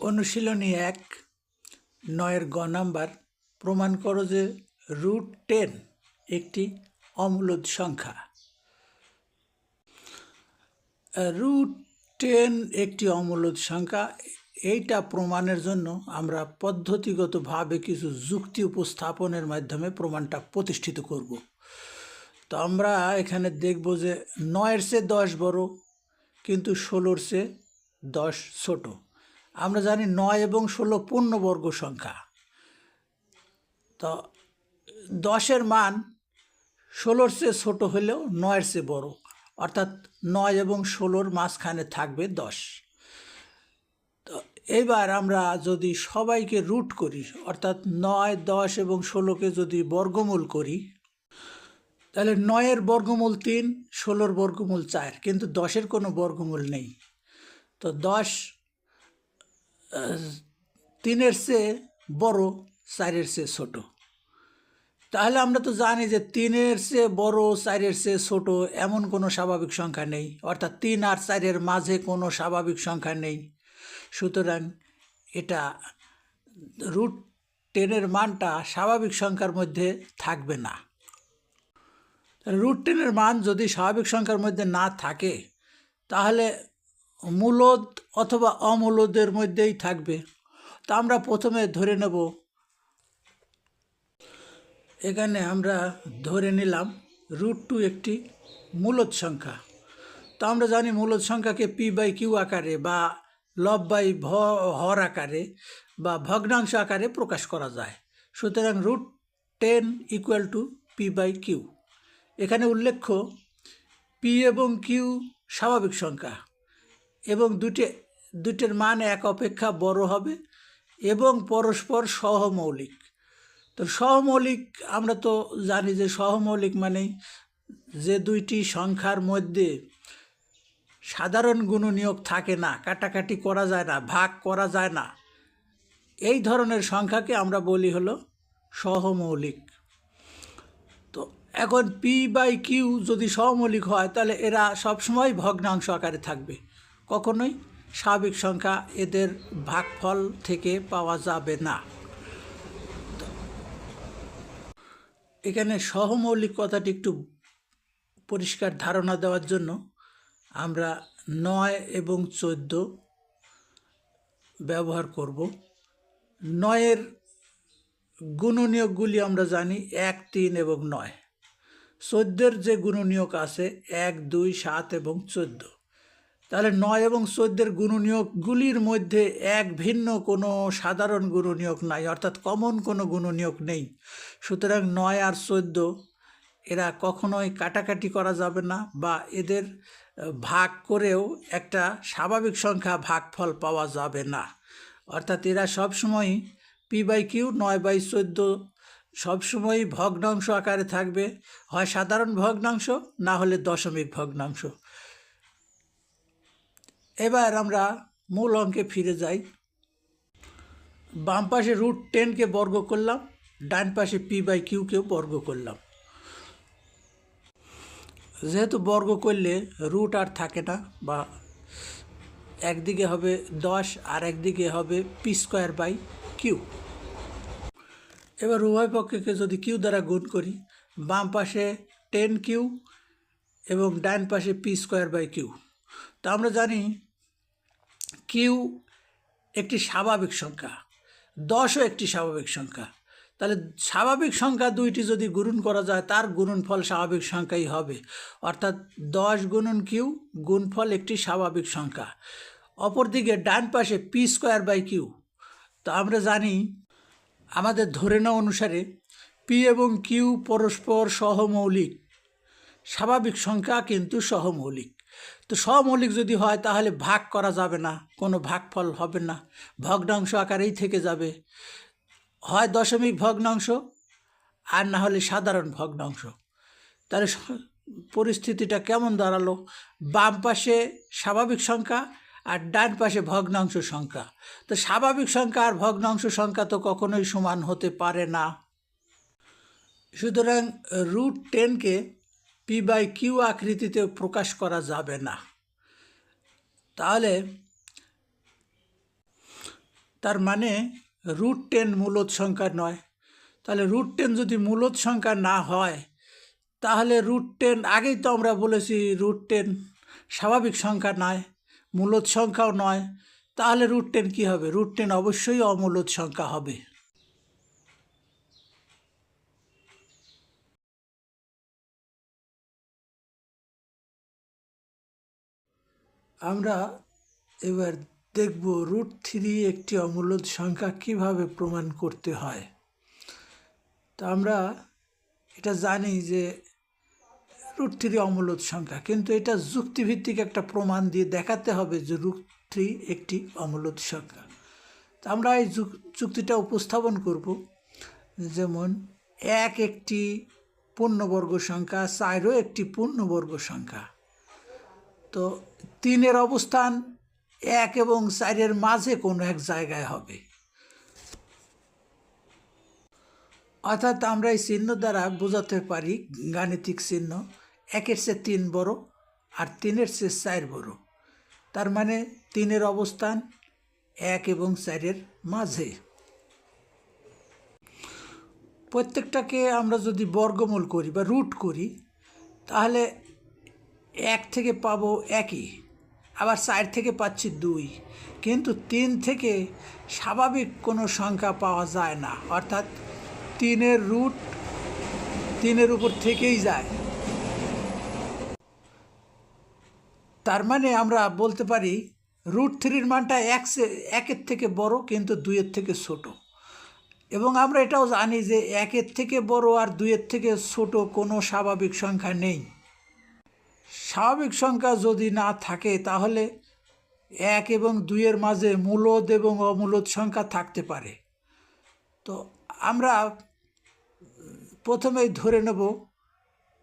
অনুশীলনী ১ ৯-এর গ নাম্বার প্রমাণ করো যে √10 একটি অমূলদ সংখ্যা। √10 একটি অমূলদ সংখ্যা, এইটা প্রমাণের জন্য আমরা পদ্ধতিগতভাবে কিছু যুক্তি উপস্থাপনের মাধ্যমে প্রমাণটা প্রতিষ্ঠিত করব। তো আমরা এখানে দেখব যে ৯-এর চেয়ে ১০ বড়, কিন্তু ১৬-র চেয়ে ১০ ছোট। আমরা জানি ৯ এবং ১৬ পূর্ণবর্গ সংখ্যা। তো ১০-এর মান ১৬-র চেয়ে ছোট হলেও ৯-এর চেয়ে বড়, অর্থাৎ ৯ এবং ১৬-র মাঝখানে থাকবে ১০। তো এইবার আমরা যদি সবাইকে রুট করি, অর্থাৎ ৯, ১০ এবং ১৬কে যদি বর্গমূল করি, তাহলে ৯-এর বর্গমূল ৩, ১৬-র বর্গমূল ৪, কিন্তু ১০-এর কোনো বর্গমূল নেই। তো ১০ ৩-এর চেয়ে বড়, ৪-এর চেয়ে ছোট। তাহলে আমরা তো জানি যে ৩-এর চেয়ে বড়, ৪-এর চেয়ে ছোট এমন কোনো স্বাভাবিক সংখ্যা নেই, অর্থাৎ ৩ আর ৪-এর মাঝে কোনো স্বাভাবিক সংখ্যা নেই। সুতরাং এটা √10-এর মানটা স্বাভাবিক সংখ্যার মধ্যে থাকবে না। √10-এর মান যদি স্বাভাবিক সংখ্যার মধ্যে না থাকে, তাহলে মূলদ অথবা অমূলদের মধ্যেই থাকবে। তা আমরা প্রথমে ধরে নেব, এখানে আমরা ধরে নিলাম √2 একটি মূলদ সংখ্যা। তো আমরা জানি মূলদ সংখ্যাকে p/q আকারে বা লব/হর আকারে বা ভগ্নাংশ আকারে প্রকাশ করা যায়। সুতরাং √10 = p/q। এখানে উল্লেখ্য p এবং q স্বাভাবিক সংখ্যা এবং দুটির মান এক অপেক্ষা বড় হবে এবং পরস্পর সহমৌলিক। তো সহমৌলিক আমরা তো জানি যে সহমৌলিক মানেই যে দুইটি সংখ্যার মধ্যে সাধারণ গুণনীয়ক থাকে না, কাটাকাটি করা যায় না, ভাগ করা যায় না, এই ধরনের সংখ্যাকে আমরা বলি হলো সহমৌলিক। তো এখন p/q যদি সহমৌলিক হয়, তাহলে এরা সবসময় ভগ্নাংশ আকারে থাকবে, কখনোই স্বাভাবিক সংখ্যা এদের ভাগফল থেকে পাওয়া যাবে না। এখানে সহমৌলিক কথাটি একটু পরিষ্কার ধারণা দেওয়ার জন্য আমরা ৯ এবং ১৪ ব্যবহার করব। ৯-এর গুণনীয়কগুলি আমরা জানি ১, ৩ এবং ৯। ১৪-এর যে গুণনীয়ক আছে ১, ২, ৭ এবং ১৪। তাহলে ৯ এবং ১৪-এর গুণনীয়কগুলির মধ্যে এক ভিন্ন কোনো সাধারণ গুণনীয়ক নাই, অর্থাৎ কমন কোনো গুণনীয়ক নেই। সুতরাং ৯ আর ১৪ এরা কখনোই কাটাকাটি করা যাবে না, বা এদের ভাগ করেও একটা স্বাভাবিক সংখ্যা ভাগফল পাওয়া যাবে না। অর্থাৎ এরা সবসময়ই p/q ৯/১৪ সবসময়ই ভগ্নাংশ আকারে থাকবে, হয় সাধারণ ভগ্নাংশ, না হলে দশমিক ভগ্নাংশ। এবার আমরা মূল অঙ্কে ফিরে যাই। বাম পাশে √10-কে বর্গ করলাম, ডান পাশে p/q-কেও বর্গ করলাম। যেহেতু বর্গ করলে রুট আর থাকে না, বা একদিকে হবে ১০ আর একদিকে হবে p²/q। এবার উভয় পক্ষকে যদি q দ্বারা গুণ করি, বাম পাশে 10q এবং ডান পাশে p²/q। তো আমরা জানি q একটি স্বাভাবিক সংখ্যা, ১০ও একটি স্বাভাবিক সংখ্যা। তাহলে স্বাভাবিক সংখ্যা দুইটি যদি গুণন করা যায়, তার গুণনফল স্বাভাবিক সংখ্যাই হবে, অর্থাৎ ১০ × q গুণফল একটি স্বাভাবিক সংখ্যা। অপরদিকে ডান পাশে p²/q। তো আমরা জানি আমাদের ধরে নেওয়া অনুসারে p এবং q পরস্পর সহমৌলিক, স্বাভাবিক সংখ্যা কিন্তু সহমৌলিক। তো সহমৌলিক যদি হয়, তাহলে ভাগ করা যাবে না, কোনো ভাগফল হবে না, ভগ্নাংশ আকারেই থেকে যাবে, হয় দশমিক ভগ্নাংশ আর না হলে সাধারণ ভগ্নাংশ। তাহলে পরিস্থিতিটা কেমন দাঁড়ালো? বাম পাশে স্বাভাবিক সংখ্যা আর ডান পাশে ভগ্নাংশ সংখ্যা। তো স্বাভাবিক সংখ্যা আর ভগ্নাংশ সংখ্যা তো কখনোই সমান হতে পারে না। সুতরাং √10-কে p/q আকৃতিতে প্রকাশ করা যাবে না। তাহলে তার মানে √10 মূলদ সংখ্যা নয়। তাহলে √10 যদি মূলদ সংখ্যা না হয় তাহলে √10, আগেই তো আমরা বলেছি √10 স্বাভাবিক সংখ্যা নয়, মূলদ সংখ্যাও নয়। তাহলে √10 কী হবে? √10 অবশ্যই অমূলদ সংখ্যা হবে। আমরা এবার দেখব √3 একটি অমূলদ সংখ্যা কিভাবে প্রমাণ করতে হয়। তো আমরা এটা জানি যে √3 অমূলদ সংখ্যা, কিন্তু এটা যুক্তিভিত্তিক একটা প্রমাণ দিয়ে দেখাতে হবে যে √3 একটি অমূলদ সংখ্যা। তো আমরা এই যুক্তিটা উপস্থাপন করব। যেমন 1 একটি পূর্ণবর্গ সংখ্যা, 4ও একটি পূর্ণবর্গ সংখ্যা। তো 3-এর অবস্থান 1 এবং 4-এর মাঝে কোনো এক জায়গায় হবে। অর্থাৎ আমরা এই চিহ্ন দ্বারা বোঝাতে পারি, গাণিতিক চিহ্ন, 1-এর চেয়ে 3 বড় আর 3-এর চেয়ে 4 বড়। তার মানে 3-এর অবস্থান 1 এবং 4-এর মাঝে। প্রত্যেকটাকে আমরা যদি বর্গমূল করি বা রুট করি তাহলে 1 থেকে পাবো 1ই, আবার 4 থেকে পাচ্ছি 2, কিন্তু 3 থেকে স্বাভাবিক কোনো সংখ্যা পাওয়া যায় না। অর্থাৎ 3-এর রুট 3-এর উপর থেকেই যায়। তার মানে আমরা বলতে পারি √3-র মানটা 1-এর থেকে বড় কিন্তু 2-এর থেকে ছোট। এবং আমরা এটাও জানি যে 1-এর থেকে বড় আর 2-এর থেকে ছোট কোনো স্বাভাবিক সংখ্যা নেই। স্বাভাবিক সংখ্যা যদি না থাকে তাহলে 1 এবং 2-এর মাঝে মূলদ এবং অমূলদ সংখ্যা থাকতে পারে। তো আমরা প্রথমেই ধরে নেব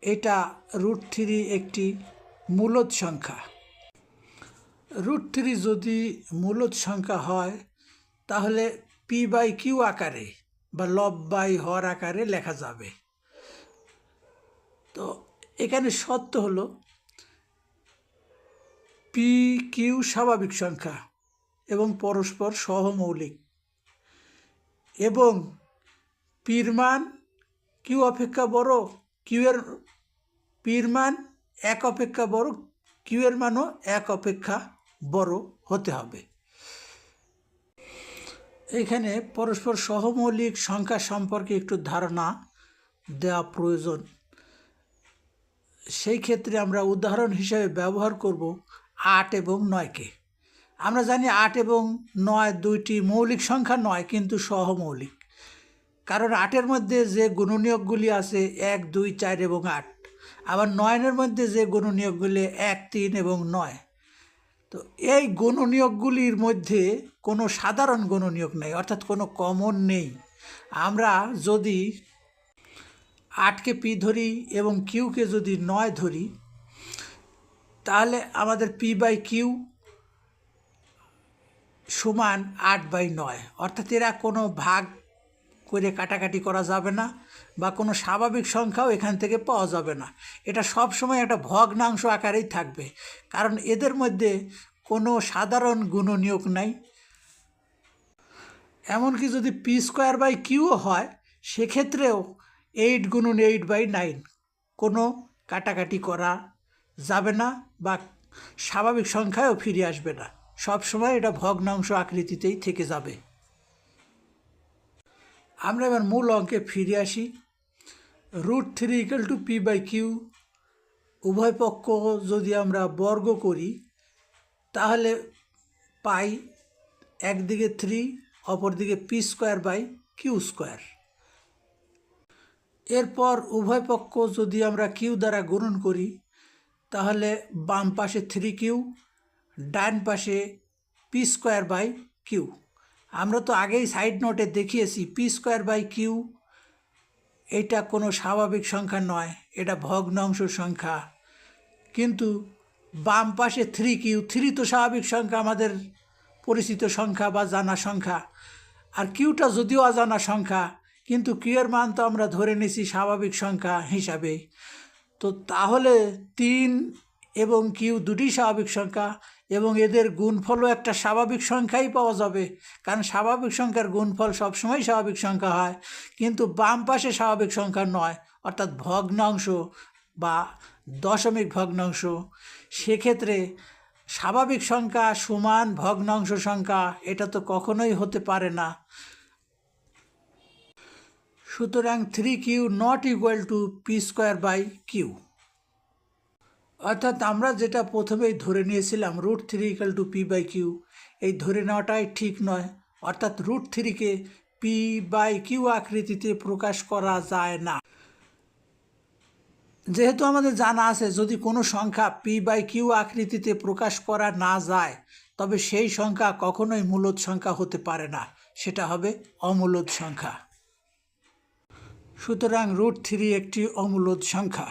এটা √3 একটি মূলদ সংখ্যা। √3 যদি মূলদ সংখ্যা হয় তাহলে p/q আকারে বা লব বাই হর আকারে লেখা যাবে। তো এখানে শর্ত হলো p/q স্বাভাবিক সংখ্যা এবং পরস্পর সহমৌলিক, এবং পির মান কিউ অপেক্ষা বড়, পির মান 1 অপেক্ষা বড়, কিউ এর মানও 1 অপেক্ষা বড় হতে হবে। এখানে পরস্পর সহমৌলিক সংখ্যা সম্পর্কে একটু ধারণা দেওয়া প্রয়োজন। সেই ক্ষেত্রে আমরা উদাহরণ হিসেবে ব্যবহার করব 8 এবং 9কে। আমরা জানি 8 এবং 9 দুইটি মৌলিক সংখ্যা নয়, কিন্তু সহমৌলিক। কারণ 8-এর মধ্যে যে গুণনীয়কগুলি আছে 1, 2, 4 এবং 8, আবার 9-এর মধ্যে যে গুণনীয়কগুলি 1, 3 এবং 9। তো এই গুণনীয়কগুলির মধ্যে কোনো সাধারণ গুণনীয়ক নেই, অর্থাৎ কোনো কমন নেই। আমরা যদি 8কে p ধরি এবং কিউকে যদি 9 ধরি তাহলে আমাদের p/q সমান 8/9। অর্থাৎ এরা কোনো ভাগ করে কাটাকাটি করা যাবে না বা কোনো স্বাভাবিক সংখ্যাও এখান থেকে পাওয়া যাবে না। এটা সব সময় একটা ভগ্নাংশ আকারেই থাকবে, কারণ এদের মধ্যে কোনো সাধারণ গুণনীয়ক নাই। এমনকি যদি p²/q হয় সেক্ষেত্রেও 8 গুণন 8/9 কোনো কাটাকাটি করা যাবে না বা স্বাভাবিক সংখ্যায়ও ফিরে আসবে না। সব সময় এটা ভগ্নাংশ আকৃতিতেই থেকে যাবে। আমরা এবার মূল অঙ্কে ফিরে আসি। √3 = p/q। উভয় পক্ষ যদি আমরা বর্গ করি তাহলে পাই একদিকে 3, অপরদিকে p²/q²। এরপর উভয় পক্ষ যদি আমরা কিউ দ্বারা গুণন করি তাহলে বাম পাশে 3q, ডান পাশে p²/q। আমরা তো আগেই সাইড নোটে দেখিয়েছি p²/q এটা কোনো স্বাভাবিক সংখ্যা নয়, এটা ভগ্নাংশ সংখ্যা। কিন্তু বাম পাশে 3q, 3 তো স্বাভাবিক সংখ্যা, আমাদের পরিচিত সংখ্যা বা জানা সংখ্যা। আর কিউটা যদিও অজানা সংখ্যা, কিন্তু কিউয়ের মান তো আমরা ধরে নিছি স্বাভাবিক সংখ্যা হিসাবে। তো তাহলে 3 এবং কিউ দুটি স্বাভাবিক সংখ্যা এবং এদের গুণফলও একটা স্বাভাবিক সংখ্যাই পাওয়া যাবে, কারণ স্বাভাবিক সংখ্যার গুণফল সবসময় স্বাভাবিক সংখ্যা হয়, কিন্তু বাম পাশে স্বাভাবিক সংখ্যা নয়, অর্থাৎ ভগ্নাংশ বা দশমিক ভগ্নাংশ। সেক্ষেত্রে স্বাভাবিক সংখ্যা সমান ভগ্নাংশ সংখ্যা এটা তো কখনোই হতে পারে না। সুতরাং 3q not equal to p²/q। অর্থাৎ আমরা যেটা প্রথমেই ধরে নিয়েছিলাম √3 ইকুয়াল টু p/q, এই ধরে নেওয়াটাই ঠিক নয়। অর্থাৎ √3কে p/q আকৃতিতে প্রকাশ করা যায় না। যেহেতু আমাদের জানা আছে যদি কোনো সংখ্যা p/q আকৃতিতে প্রকাশ করা না যায় তবে সেই সংখ্যা কখনোই মূলদ সংখ্যা হতে পারে না, সেটা হবে অমূলদ সংখ্যা। সুতরাং √3 একটি অমূলদ সংখ্যা।